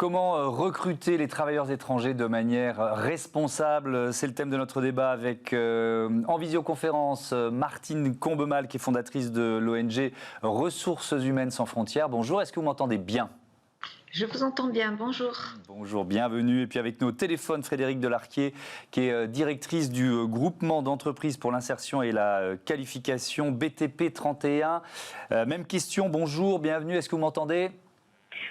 Comment recruter les travailleurs étrangers de manière responsable? C'est le thème de notre débat avec en visioconférence Martine Combemal, qui est fondatrice de l'ONG Ressources Humaines Sans Frontières. Bonjour, est-ce que vous m'entendez bien? Je vous entends bien, bonjour. Bonjour, bienvenue. Et puis avec nos téléphones, Frédéric Delarquier, qui est directrice du groupement d'entreprises pour l'insertion et la qualification BTP 31. Même question, bonjour, bienvenue, est-ce que vous m'entendez?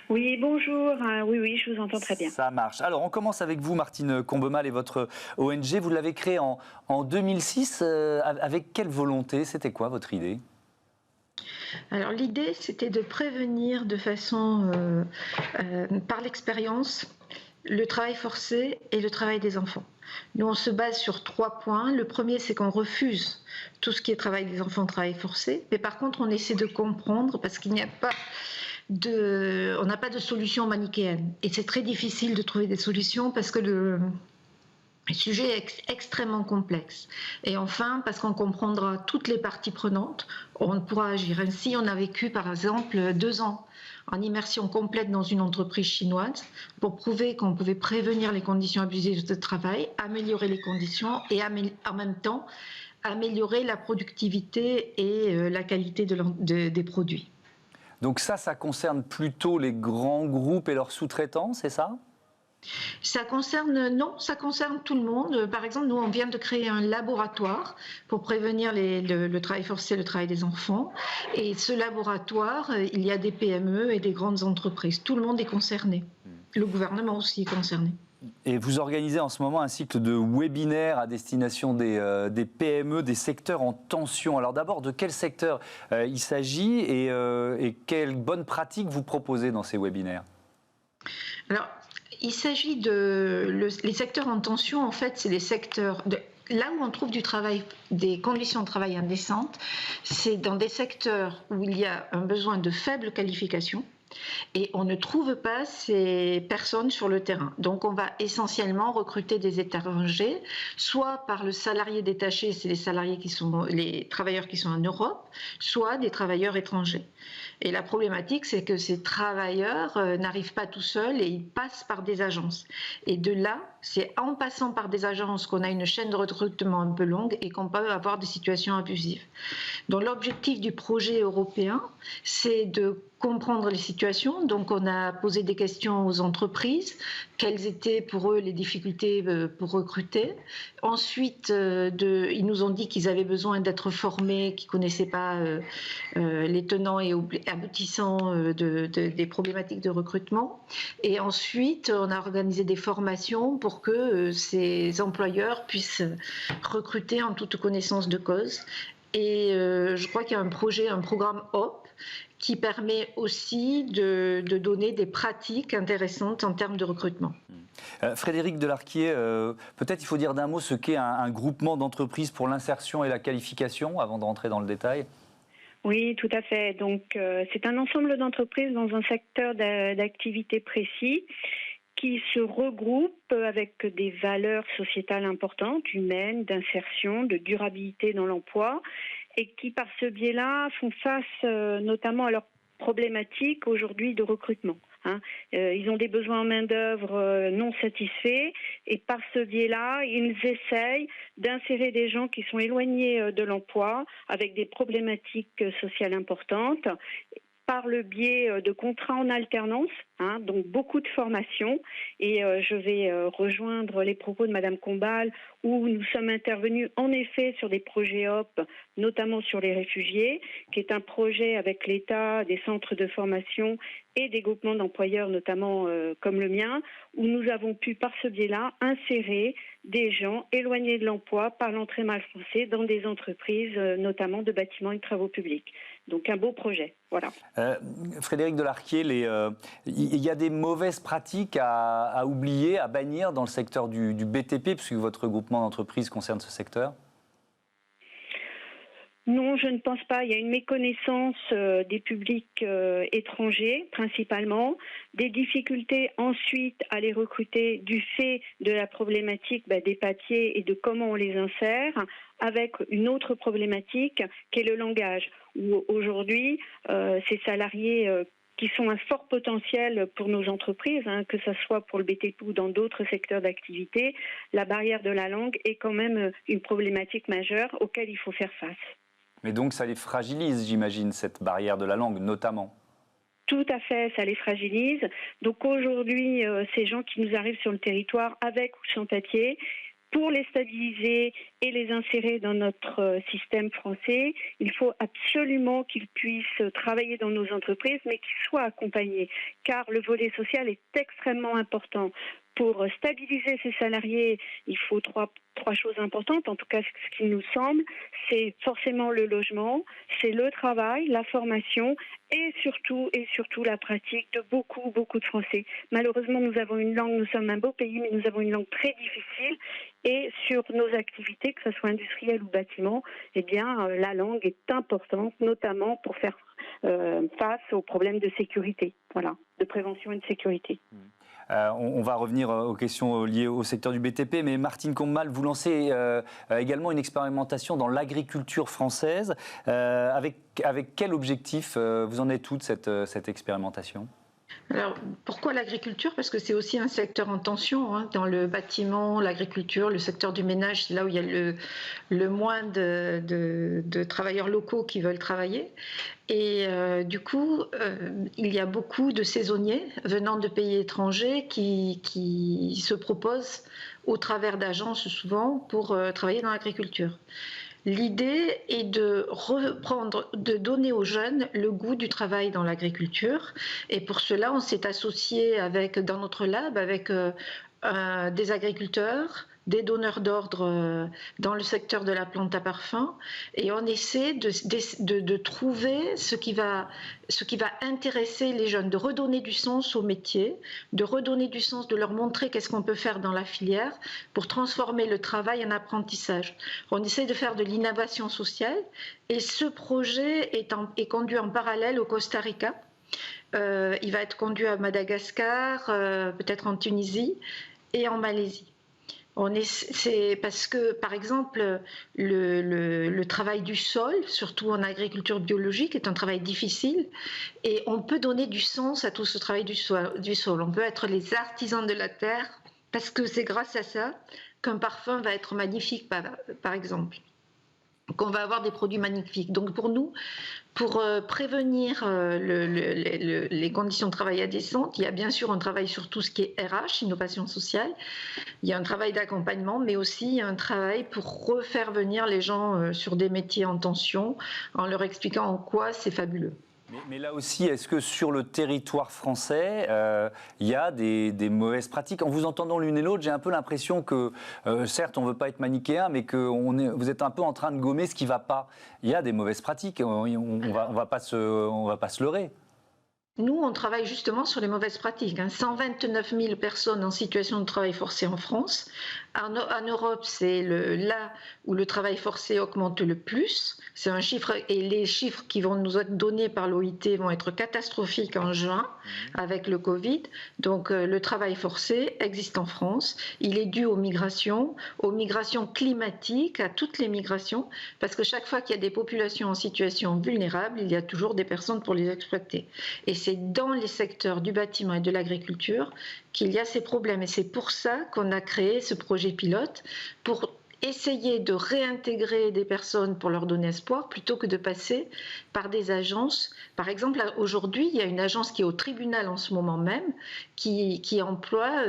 Oui, bonjour. Oui, je vous entends très bien. Ça marche. Alors, on commence avec vous, Martine Combemal, et votre ONG. Vous l'avez créée en 2006. Avec quelle volonté? C'était quoi votre idée? Alors l'idée, c'était de prévenir de façon, par l'expérience, le travail forcé et le travail des enfants. Nous, on se base sur 3 points. Le premier, c'est qu'on refuse tout ce qui est travail des enfants, travail forcé. Mais par contre, on essaie de comprendre parce qu'il n'y a pas on n'a pas de solution manichéenne. Et c'est très difficile de trouver des solutions parce que le sujet est extrêmement complexe. Et enfin, parce qu'on comprendra toutes les parties prenantes, on pourra agir. Ainsi, on a vécu, par exemple, 2 ans en immersion complète dans une entreprise chinoise pour prouver qu'on pouvait prévenir les conditions abusives de travail, améliorer les conditions et en même temps améliorer la productivité et la qualité des produits. Donc ça concerne plutôt les grands groupes et leurs sous-traitants, c'est ça? Ça concerne tout le monde. Par exemple, nous, on vient de créer un laboratoire pour prévenir le travail forcé, le travail des enfants. Et ce laboratoire, il y a des PME et des grandes entreprises. Tout le monde est concerné. Le gouvernement aussi est concerné. Et vous organisez en ce moment un cycle de webinaires à destination des PME, des secteurs en tension. Alors d'abord, de quel secteur il s'agit et quelles bonnes pratiques vous proposez dans ces webinaires? Alors, il s'agit les secteurs en tension, en fait, c'est les secteurs là où on trouve du travail, des conditions de travail indécentes, c'est dans des secteurs où il y a un besoin de faible qualification et on ne trouve pas ces personnes sur le terrain. Donc on va essentiellement recruter des étrangers, soit par le salarié détaché, c'est les travailleurs qui sont en Europe, soit des travailleurs étrangers. Et la problématique, c'est que ces travailleurs n'arrivent pas tout seuls et ils passent par des agences. Et de là, c'est en passant par des agences qu'on a une chaîne de recrutement un peu longue et qu'on peut avoir des situations abusives. Donc l'objectif du projet européen, c'est de comprendre les situations. Donc on a posé des questions aux entreprises, quelles étaient pour eux les difficultés pour recruter. Ensuite, ils nous ont dit qu'ils avaient besoin d'être formés, qu'ils ne connaissaient pas les tenants et aboutissants des problématiques de recrutement. Et ensuite, on a organisé des formations pour que ces employeurs puissent recruter en toute connaissance de cause. Et je crois qu'il y a un programme HOP, qui permet aussi de donner des pratiques intéressantes en termes de recrutement. Frédéric Delarquier, peut-être il faut dire d'un mot ce qu'est un groupement d'entreprises pour l'insertion et la qualification, avant de rentrer dans le détail. Oui, tout à fait. Donc, c'est un ensemble d'entreprises dans un secteur d'activité précis qui se regroupent avec des valeurs sociétales importantes, humaines, d'insertion, de durabilité dans l'emploi, et qui, par ce biais-là, font face notamment à leurs problématiques aujourd'hui de recrutement. Ils ont des besoins en main-d'œuvre non satisfaits et par ce biais-là, ils essayent d'insérer des gens qui sont éloignés de l'emploi avec des problématiques sociales importantes par le biais de contrats en alternance, donc beaucoup de formations. Et je vais rejoindre les propos de Madame Combemal, où nous sommes intervenus en effet sur des projets HOP, notamment sur les réfugiés, qui est un projet avec l'État, des centres de formation et des groupements d'employeurs, notamment comme le mien, où nous avons pu, par ce biais-là, insérer des gens éloignés de l'emploi par l'entrée mal français dans des entreprises, notamment de bâtiments et de travaux publics. Donc un beau projet, voilà. Frédéric Delarquier, il y a des mauvaises pratiques à oublier, à bannir dans le secteur du BTP, puisque votre groupement d'entreprises concerne ce secteur? Non, je ne pense pas. Il y a une méconnaissance des publics étrangers, principalement, des difficultés ensuite à les recruter du fait de la problématique des papiers et de comment on les insère, avec une autre problématique qui est le langage, où aujourd'hui, ces salariés qui sont un fort potentiel pour nos entreprises, que ce soit pour le BTP ou dans d'autres secteurs d'activité, la barrière de la langue est quand même une problématique majeure auquel il faut faire face. Mais donc ça les fragilise, j'imagine, cette barrière de la langue notamment. Tout à fait, ça les fragilise. Donc aujourd'hui, ces gens qui nous arrivent sur le territoire avec ou sans papier, pour les stabiliser et les insérer dans notre système français, il faut absolument qu'ils puissent travailler dans nos entreprises, mais qu'ils soient accompagnés, car le volet social est extrêmement important. Pour stabiliser ces salariés, il faut trois choses importantes, en tout cas ce qui nous semble, c'est forcément le logement, c'est le travail, la formation et surtout la pratique de beaucoup de français. Malheureusement, nous avons une langue, nous sommes un beau pays, mais nous avons une langue très difficile et sur nos activités, que ce soit industrielles ou bâtiment, eh bien la langue est importante, notamment pour faire face aux problèmes de sécurité, de prévention et de sécurité. On va revenir aux questions liées au secteur du BTP, mais Martine Combemal, vous lancez également une expérimentation dans l'agriculture française. Avec quel objectif vous en êtes où de cette expérimentation ? Alors, pourquoi l'agriculture ? Parce que c'est aussi un secteur en tension. Dans le bâtiment, l'agriculture, le secteur du ménage, c'est là où il y a le moins de travailleurs locaux qui veulent travailler. Et du coup, il y a beaucoup de saisonniers venant de pays étrangers qui se proposent au travers d'agences souvent pour travailler dans l'agriculture. L'idée est de donner aux jeunes le goût du travail dans l'agriculture. Et pour cela, on s'est associé dans notre lab avec des agriculteurs, des donneurs d'ordre dans le secteur de la plante à parfum, et on essaie de trouver ce qui va intéresser les jeunes, de redonner du sens au métier, de redonner du sens, de leur montrer qu'est-ce qu'on peut faire dans la filière pour transformer le travail en apprentissage. On essaie de faire de l'innovation sociale, et ce projet est conduit en parallèle au Costa Rica. Il va être conduit à Madagascar, peut-être en Tunisie et en Malaisie. C'est parce que, par exemple, le travail du sol, surtout en agriculture biologique, est un travail difficile, et on peut donner du sens à tout ce travail du sol. On peut être les artisans de la terre, parce que c'est grâce à ça qu'un parfum va être magnifique, par exemple, qu'on va avoir des produits magnifiques. Donc pour nous, pour prévenir les conditions de travail indécentes, il y a bien sûr un travail sur tout ce qui est RH, innovation sociale. Il y a un travail d'accompagnement, mais aussi un travail pour refaire venir les gens sur des métiers en tension, en leur expliquant en quoi c'est fabuleux. Mais là aussi, est-ce que sur le territoire français, il y a des mauvaises pratiques ? En vous entendant l'une et l'autre, j'ai un peu l'impression que, certes, on ne veut pas être manichéen, mais que vous êtes un peu en train de gommer ce qui ne va pas. Il y a des mauvaises pratiques, on ne va pas se leurrer. Nous, on travaille justement sur les mauvaises pratiques. 129 000 personnes en situation de travail forcé en France. En Europe, c'est là où le travail forcé augmente le plus. C'est un chiffre, et les chiffres qui vont nous être donnés par l'OIT vont être catastrophiques en juin avec le Covid. Donc le travail forcé existe en France. Il est dû aux migrations climatiques, à toutes les migrations, parce que chaque fois qu'il y a des populations en situation vulnérable, il y a toujours des personnes pour les exploiter. Et c'est dans les secteurs du bâtiment et de l'agriculture qu'il y a ces problèmes. Et c'est pour ça qu'on a créé ce projet pilote, pour essayer de réintégrer des personnes pour leur donner espoir, plutôt que de passer par des agences. Par exemple, aujourd'hui, il y a une agence qui est au tribunal en ce moment même, qui emploie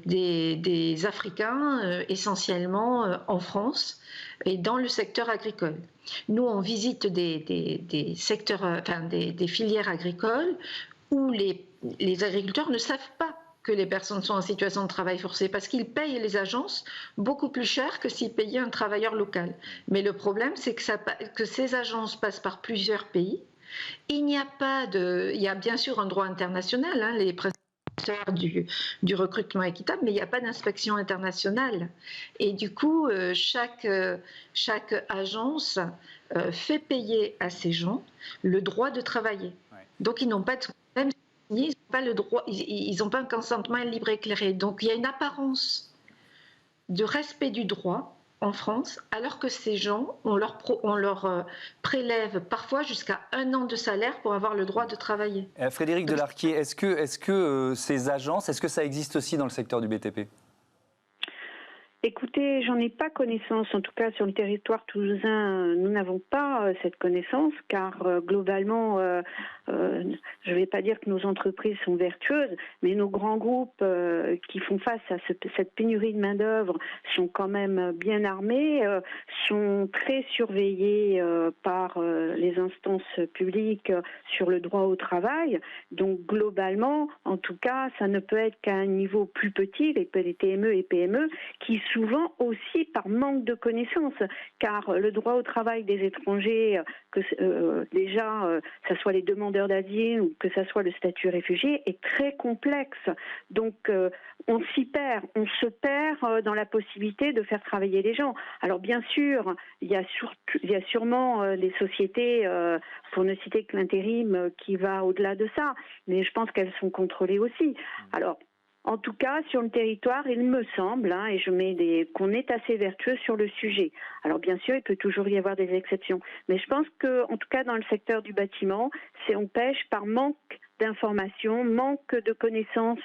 des Africains, essentiellement en France, et dans le secteur agricole. Nous, on visite des secteurs, des filières agricoles où les agriculteurs ne savent pas que les personnes sont en situation de travail forcé, parce qu'ils payent les agences beaucoup plus cher que s'ils payaient un travailleur local. Mais le problème, c'est que ces agences passent par plusieurs pays. Il y a bien sûr un droit international, les principes du recrutement équitable, mais il n'y a pas d'inspection internationale. Et du coup, chaque agence fait payer à ces gens le droit de travailler. Donc ils n'ont pas de problème. Ils n'ont pas le droit, ils n'ont pas un consentement libre et éclairé. Donc il y a une apparence de respect du droit, en France, alors que ces gens, on leur prélève parfois jusqu'à 1 an de salaire pour avoir le droit de travailler. Frédéric Delarquier, est-ce que ces agences, est-ce que ça existe aussi dans le secteur du BTP ? Écoutez, j'en ai pas connaissance. En tout cas, sur le territoire toulousain, nous n'avons pas cette connaissance, car globalement, je ne vais pas dire que nos entreprises sont vertueuses, mais nos grands groupes qui font face à cette pénurie de main-d'œuvre sont quand même bien armés, sont très surveillés par les instances publiques sur le droit au travail. Donc, globalement, en tout cas, ça ne peut être qu'à un niveau plus petit, les TME et PME, qui souvent aussi par manque de connaissances, car le droit au travail des étrangers, que ça soit les demandeurs d'asile ou que ça soit le statut réfugié, est très complexe. Donc on se perd dans la possibilité de faire travailler les gens. Alors bien sûr, il y a sûrement des sociétés, pour ne citer que l'intérim, qui va au-delà de ça, mais je pense qu'elles sont contrôlées aussi. Alors, en tout cas, sur le territoire, il me semble, qu'on est assez vertueux sur le sujet. Alors bien sûr, il peut toujours y avoir des exceptions, mais je pense que, en tout cas, dans le secteur du bâtiment, on pêche par manque d'informations, manque de connaissances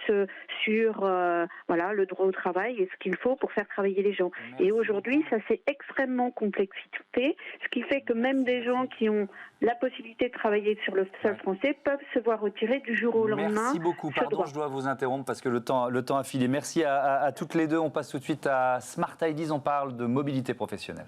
sur le droit au travail et ce qu'il faut pour faire travailler les gens. Merci. Et aujourd'hui, ça s'est extrêmement complexité, ce qui fait que même des gens qui ont la possibilité de travailler sur le sol français peuvent se voir retirer du jour au lendemain. Merci beaucoup. Pardon, je dois vous interrompre parce que le temps a filé. Merci à toutes les deux. On passe tout de suite à Smart Ideas. On parle de mobilité professionnelle.